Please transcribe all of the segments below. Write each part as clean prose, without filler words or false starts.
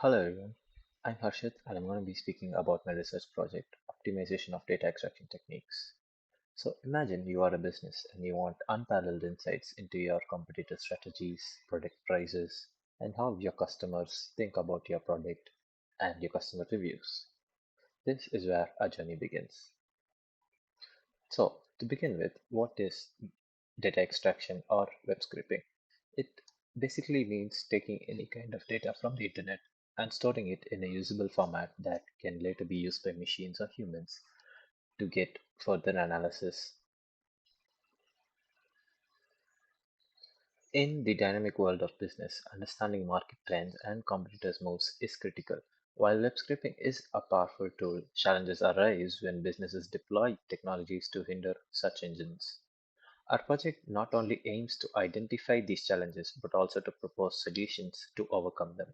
Hello everyone, I'm Harshit and I'm going to be speaking about my research project, Optimization of Data Extraction Techniques. So imagine you are a business and you want unparalleled insights into your competitor strategies, product prices, and how your customers think about your product and your customer reviews. This is where our journey begins. So to begin with, what is data extraction or web scraping? It basically means taking any kind of data from the internet and storing it in a usable format that can later be used by machines or humans to get further analysis. In the dynamic world of business, understanding market trends and competitors' moves is critical. While web scraping is a powerful tool, challenges arise when businesses deploy technologies to hinder search engines. Our project not only aims to identify these challenges but also to propose solutions to overcome them.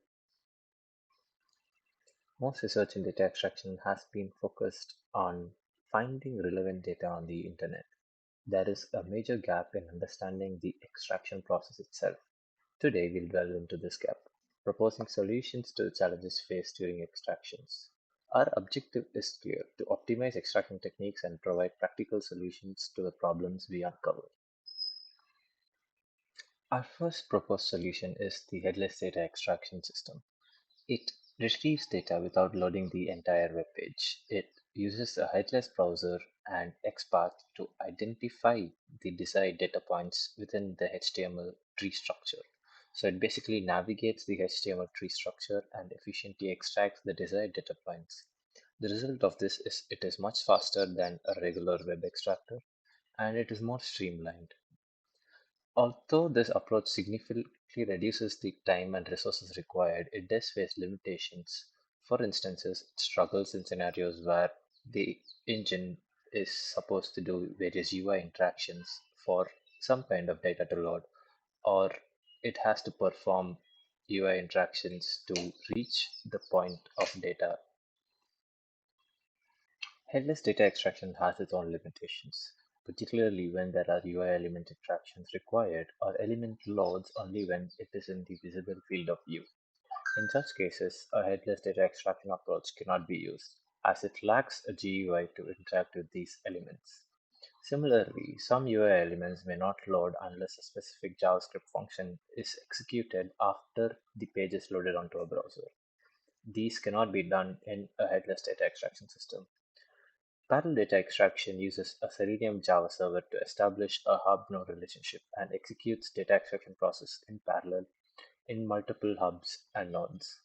Most research in data extraction has been focused on finding relevant data on the internet. There is a major gap in understanding the extraction process itself. Today, we'll delve into this gap, proposing solutions to the challenges faced during extractions. Our objective is clear to optimize extraction techniques and provide practical solutions to the problems we uncover. Our first proposed solution is the headless data extraction system. It retrieves data without loading the entire web page. It uses a headless browser and XPath to identify the desired data points within the HTML tree structure. So it basically navigates the HTML tree structure and efficiently extracts the desired data points. The result of this is it is much faster than a regular web extractor and it is more streamlined. Although this approach significantly reduces the time and resources required, it does face limitations. For instance, it struggles in scenarios where the engine is supposed to do various UI interactions for some kind of data to load, or it has to perform UI interactions to reach the point of data. Headless data extraction has its own limitations, particularly when there are UI element interactions required or element loads only when it is in the visible field of view. In such cases, a headless data extraction approach cannot be used, as it lacks a GUI to interact with these elements. Similarly, some UI elements may not load unless a specific JavaScript function is executed after the page is loaded onto a browser. These cannot be done in a headless data extraction system. Parallel data extraction uses a Selenium Java server to establish a hub-node relationship and executes data extraction process in parallel in multiple hubs and nodes.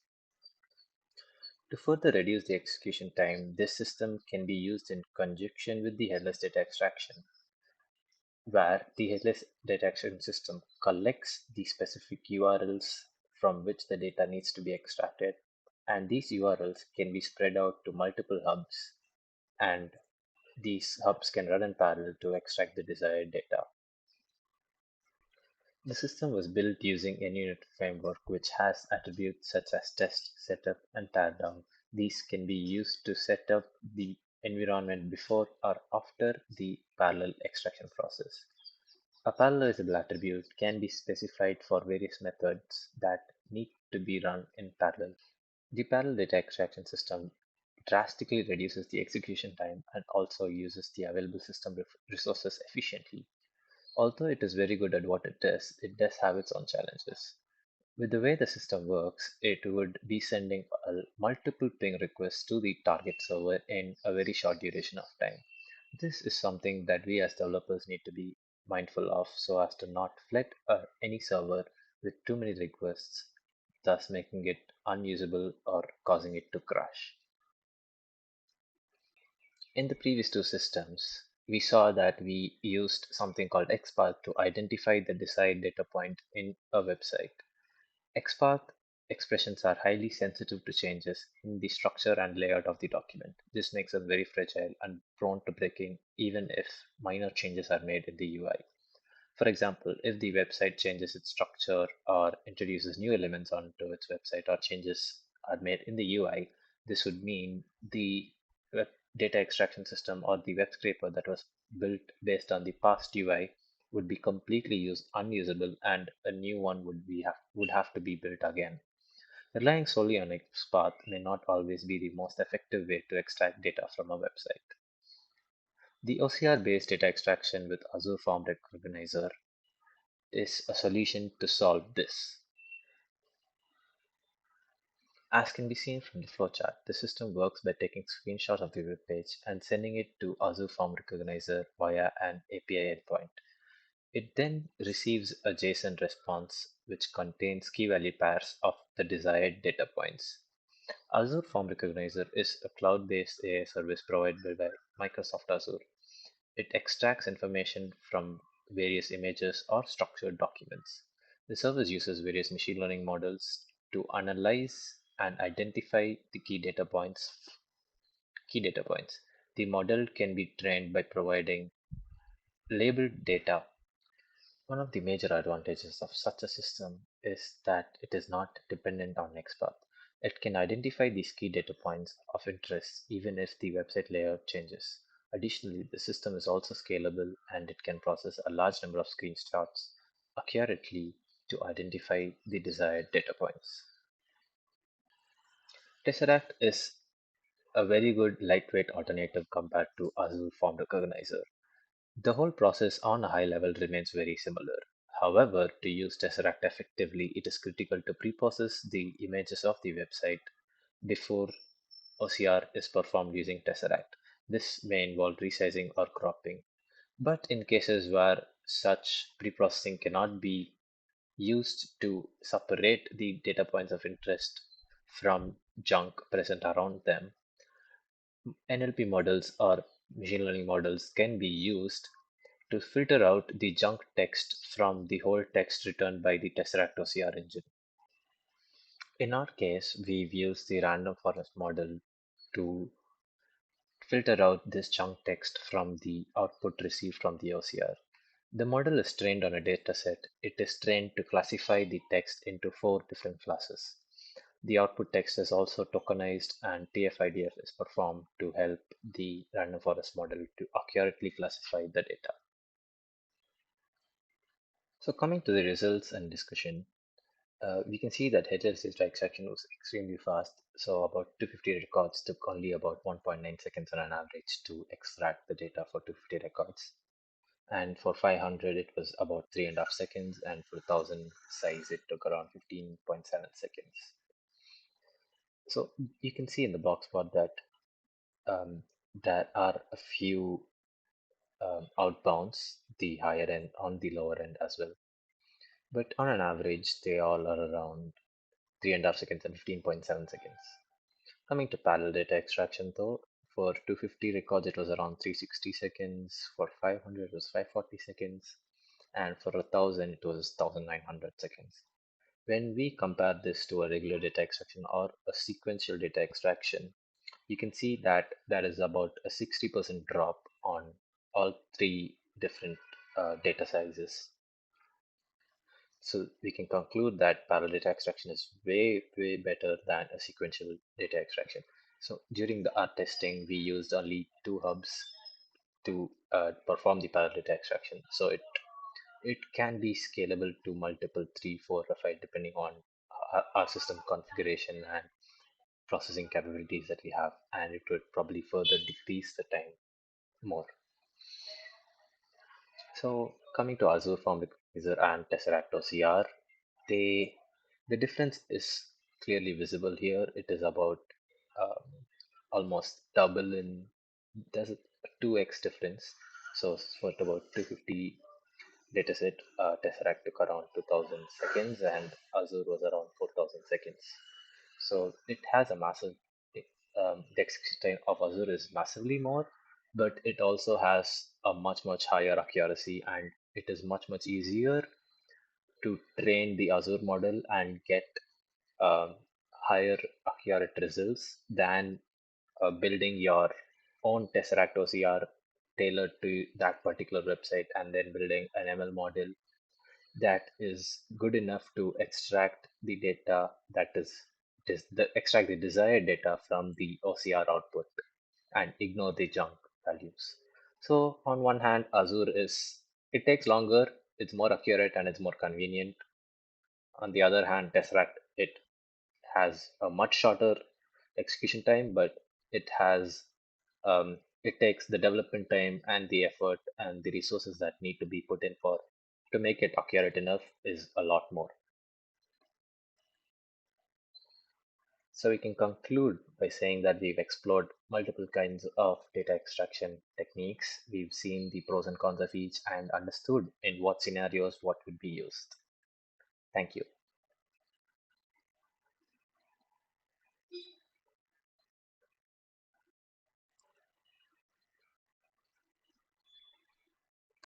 To further reduce the execution time, this system can be used in conjunction with the headless data extraction, where the headless data extraction system collects the specific URLs from which the data needs to be extracted, and these URLs can be spread out to multiple hubs and these hubs can run in parallel to extract the desired data. The system was built using NUnit framework, which has attributes such as test, setup, and teardown. These can be used to set up the environment before or after the parallel extraction process. A parallelizable attribute can be specified for various methods that need to be run in parallel. The parallel data extraction system drastically reduces the execution time and also uses the available system resources efficiently. Although it is very good at what it does have its own challenges. With the way the system works, it would be sending multiple ping requests to the target server in a very short duration of time. This is something that we as developers need to be mindful of so as to not flood any server with too many requests, thus making it unusable or causing it to crash. In the previous two systems, we saw that we used something called XPath to identify the desired data point in a website. XPath expressions are highly sensitive to changes in the structure and layout of the document. This makes them very fragile and prone to breaking even if minor changes are made in the UI. For example, if the website changes its structure or introduces new elements onto its website or changes are made in the UI, this would mean the web data extraction system or the web scraper that was built based on the past UI would be completely unusable and a new one would have to be built again. Relying solely on XPath may not always be the most effective way to extract data from a website. The OCR-based data extraction with Azure Form Recognizer is a solution to solve this. As can be seen from the flowchart, the system works by taking screenshots of the web page and sending it to Azure Form Recognizer via an API endpoint. It then receives a JSON response which contains key value pairs of the desired data points. Azure Form Recognizer is a cloud-based AI service provided by Microsoft Azure. It extracts information from various images or structured documents. The service uses various machine learning models to analyze and identify the key data points. The model can be trained by providing labeled data. One of the major advantages of such a system is that it is not dependent on XPath. It can identify these key data points of interest even if the website layout changes. Additionally, the system is also scalable and it can process a large number of screenshots accurately to identify the desired data points. Tesseract is a very good lightweight alternative compared to Azure Form Recognizer. The whole process on a high level remains very similar. However, to use Tesseract effectively, it is critical to pre-process the images of the website before OCR is performed using Tesseract. This may involve resizing or cropping. But in cases where such pre-processing cannot be used to separate the data points of interest from junk present around them, NLP models or machine learning models can be used to filter out the junk text from the whole text returned by the Tesseract OCR engine. In our case, we've used the random forest model to filter out this junk text from the output received from the OCR. The model is trained on a dataset. It is trained to classify the text into four different classes. The output text is also tokenized and TF-IDF is performed to help the random forest model to accurately classify the data. So coming to the results and discussion, we can see that HLC data extraction was extremely fast. So about 250 records took only about 1.9 seconds on an average to extract the data for 250 records. And for 500, it was about 3.5 seconds. And for 1000 size, it took around 15.7 seconds. So you can see in the box plot that um, there are a few outbounds, the higher end on the lower end as well. But on an average, they all are around 3.5 seconds and 15.7 seconds. Coming to parallel data extraction though, for 250 records it was around 360 seconds, for 500 it was 540 seconds, and for 1000 it was 1900 seconds. When we compare this to a regular data extraction or a sequential data extraction, you can see that there is about a 60% drop on all three different data sizes. So we can conclude that parallel data extraction is way better than a sequential data extraction. So during the R testing, we used only two hubs to perform the parallel data extraction. So it can be scalable to multiple three, four, or five, depending on our system configuration and processing capabilities that we have, and it would probably further decrease the time more. So coming to Azure Form Recognizer and Tesseract OCR, they the difference is clearly visible here. It is about um, almost double in there's a 2x difference. So for about 250 dataset, Tesseract took around 2000 seconds and Azure was around 4000 seconds. So it has a massive the execution time of Azure is massively more, but it also has a much higher accuracy and it is much easier to train the Azure model and get um, higher accurate results than building your own Tesseract OCR tailored to that particular website and then building an ML model that is good enough to extract the data that is the extract the desired data from the OCR output and ignore the junk values. So on one hand, Azure is it takes longer, it's more accurate and it's more convenient. On the other hand, Tesseract it has a much shorter execution time, but it has it takes the development time and the effort and the resources that need to be put in for to make it accurate enough is a lot more. So we can conclude by saying that we've explored multiple kinds of data extraction techniques. We've seen the pros and cons of each and understood in what scenarios what would be used. Thank you.